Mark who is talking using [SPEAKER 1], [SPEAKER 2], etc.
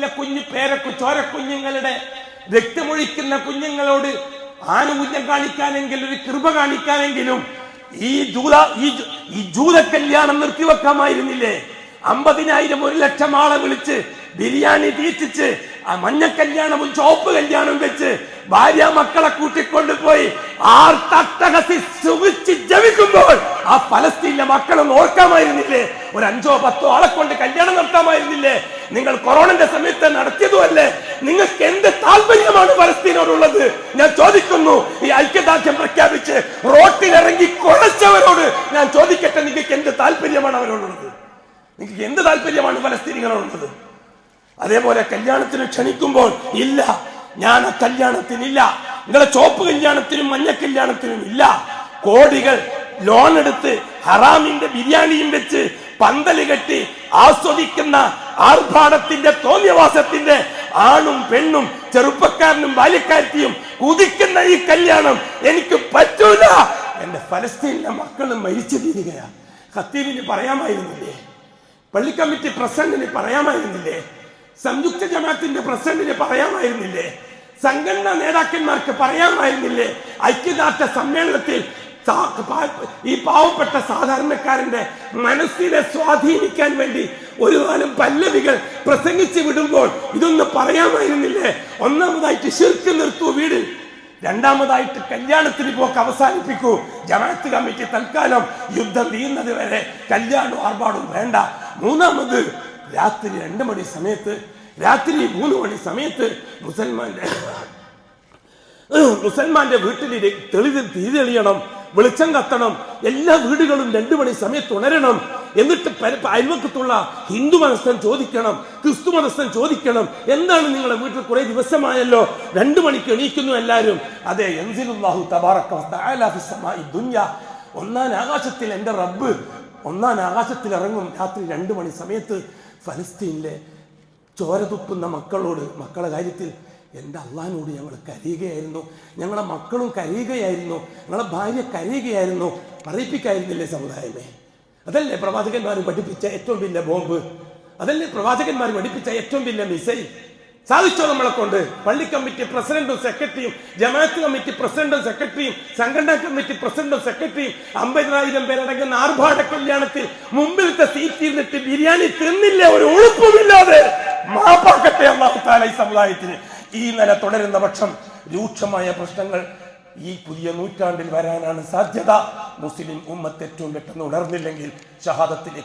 [SPEAKER 1] വീട്ടിലെ കുഞ്ഞു ചോരക്കുഞ്ഞുങ്ങളുടെ രക്തമൊഴിക്കുന്ന കുഞ്ഞുങ്ങളോട് ആനുകൂല്യം കാണിക്കാനെങ്കിലും ഒരു കൃപ കാണിക്കാനെങ്കിലും ഈ ജൂത കല്യാണം നിർത്തിവെക്കാമായിരുന്നില്ലേ? 50,000 1,00,000 ആളെ വിളിച്ച് ബിരിയാണി തീറ്റിച്ച് മഞ്ഞ കല്യാണവും ചുവപ്പ് കല്യാണവും വെച്ച് ഭാര്യ മക്കളെ കൂട്ടിക്കൊണ്ടുപോയി തട്ടകത്തി സുഖിച്ച് ജപിക്കുമ്പോൾ ആ ഫലസ്തീനിലെ മക്കളൊന്നും ഓർക്കാമായിരുന്നില്ലേ? ഒരു 5-10 ആളെ കൊണ്ട് കല്യാണം നടത്താമായിരുന്നില്ലേ? നിങ്ങൾ കൊറോണന്റെ സമയത്ത് നടത്തിയതുമല്ലേ? നിങ്ങൾക്ക് എന്ത് താല്പര്യമാണ് ഫലസ്തീനോടുള്ളത്? ഞാൻ ചോദിക്കുന്നു. ഈ ഐക്യദാർഢ്യം പ്രഖ്യാപിച്ച് റോട്ടിലിറങ്ങി കൊലച്ചവരോട് ഞാൻ ചോദിക്കട്ടെ, നിങ്ങൾക്ക് എന്ത് താല്പര്യമാണ് അവരോടുള്ളത്? നിങ്ങൾക്ക് എന്ത് താല്പര്യമാണ് ഫലസ്തീനികളോടുള്ളത്? അതേപോലെ കല്യാണത്തിന് ക്ഷണിക്കുമ്പോൾ ഇല്ല, ഞാൻ ആ കല്യാണത്തിനില്ല, നിങ്ങളെ ചോപ്പ് കല്യാണത്തിനും മഞ്ഞ കല്യാണത്തിനും ഇല്ല. കോടികൾ ലോൺ എടുത്ത് ഹറാമിന്റെ ബിരിയാണിയും വെച്ച് പന്തല് കെട്ടി ആസ്വദിക്കുന്ന ആർഭാടത്തിന്റെ തോന്നിയവാസത്തിന്റെ ആണും പെണ്ണും ചെറുപ്പക്കാരനും ബാല്യക്കാരത്തിയും കുതിക്കുന്ന ഈ കല്യാണം എനിക്ക് പറ്റൂല. എന്റെ ഫലസ്തീനിലെ മക്കളും മരിച്ചു തീരുകയാണ്. ഖത്തീബിന് പറയാമായിരുന്നില്ലേ? പള്ളി കമ്മിറ്റി പ്രസിഡന്റിന് പറയാമായിരുന്നില്ലേ? സംയുക്ത ജമാഅത്തിന്റെ പ്രസിഡന്റിന് പറയാമായിരുന്നില്ലേ? സംഘടനാ നേതാക്കന്മാർക്ക് പറയാമായിരുന്നില്ലേ? ഐക്യദാർഢ്യ സമ്മേളനത്തിൽ ഈ പാവപ്പെട്ട സാധാരണക്കാരന്റെ മനസ്സിനെ സ്വാധീനിക്കാൻ വേണ്ടി ഒരു കാലം പല്ലവികൾ പ്രസംഗിച്ച് വിടുമ്പോൾ ഇതൊന്ന് പറയാമായിരുന്നില്ലേ? ഒന്നാമതായിട്ട് ശിർക്ക് നിർത്തൂ വീട്, രണ്ടാമതായിട്ട് കല്യാണത്തിന് പോക്ക് അവസാനിപ്പിക്കൂ. ജമാഅത്ത് കമ്മിറ്റി തൽക്കാലം യുദ്ധം തീരുന്നത് വരെ കല്യാണവും ആർഭാടവും വേണ്ട. മൂന്നാമത് രാത്രി 2 മണി സമയത്ത്, രാത്രി 3 മണി സമയത്ത് മുസൽമാന്റെ വീട്ടിൽ തിരിതെളിയണം, വെളിച്ചം കത്തണം, എല്ലാ വീടുകളും 2 മണി സമയത്ത് ഉണരണം. എന്നിട്ട് അയൽവക്കത്തുള്ള ഹിന്ദു മതസ്ഥൻ ചോദിക്കണം, ക്രിസ്തു മതസ്ഥൻ ചോദിക്കണം, എന്താണ് നിങ്ങളുടെ വീട്ടിൽ കുറെ ദിവസമായല്ലോ 2 മണിക്ക് എണീക്കുന്നു എല്ലാവരും? അതെ, യൻസിലുല്ലാഹു തബാറക വ തആല ഫിസ് സമാഇ ദുനിയ, ഒന്നാം ആകാശത്തിൽ എന്റെ റബ്ബ് ഒന്നാം ആകാശത്തിൽ ഇറങ്ങും രാത്രി 2 മണി സമയത്ത്. ഫലസ്തീനിലെ ചോര തുപ്പുന്ന മക്കളുടെ കാര്യത്തിൽ എൻ്റെ അള്ളാഹിനോട് ഞങ്ങൾ കരയുകയായിരുന്നു, ഞങ്ങളുടെ മക്കളും കരയുകയായിരുന്നു, ഞങ്ങളുടെ ഭാര്യ കരയുകയായിരുന്നു. പറയിപ്പിക്കായിരുന്നില്ലേ സമുദായമേ? അതല്ലേ പ്രവാചകന്മാർ പഠിപ്പിച്ച ഏറ്റവും വലിയ ബോംബ്? അതല്ലേ പ്രവാചകന്മാർ പഠിപ്പിച്ച ഏറ്റവും വലിയ മിസൈൽ? സാധിച്ചോ നമ്മളെ കൊണ്ട്? പള്ളി കമ്മിറ്റി പ്രസിഡന്റും സെക്രട്ടറിയും, ജമാഅത്ത് കമ്മിറ്റി പ്രസിഡന്റും സെക്രട്ടറിയും, സംഘടനാ കമ്മിറ്റി പ്രസിഡന്റും സെക്രട്ടറിയും 50,000 പേരടങ്ങുന്ന ആർഭാട കല്യാണത്തിൽ മുമ്പിലത്തെ സീറ്റ് ഇരുന്നിട്ട് ബിരിയാണി തിന്നില്ല, ഒരു ഉളുപ്പുമില്ലാതെ. മാപ്പാക്കട്ടെ അല്ലാഹു തആല ഈ സമുദായത്തിന്. ഈ നില തുടരുന്ന പക്ഷം രൂക്ഷമായ പ്രശ്നങ്ങൾ ഈ പുതിയ നൂറ്റാണ്ടിൽ വരാനാണ് സാധ്യത. മുസ്ലിം ഉമ്മത്ത് ഏറ്റവും പെട്ടെന്ന് ഉണർന്നില്ലെങ്കിൽ ഷഹാദത്തിലേക്ക്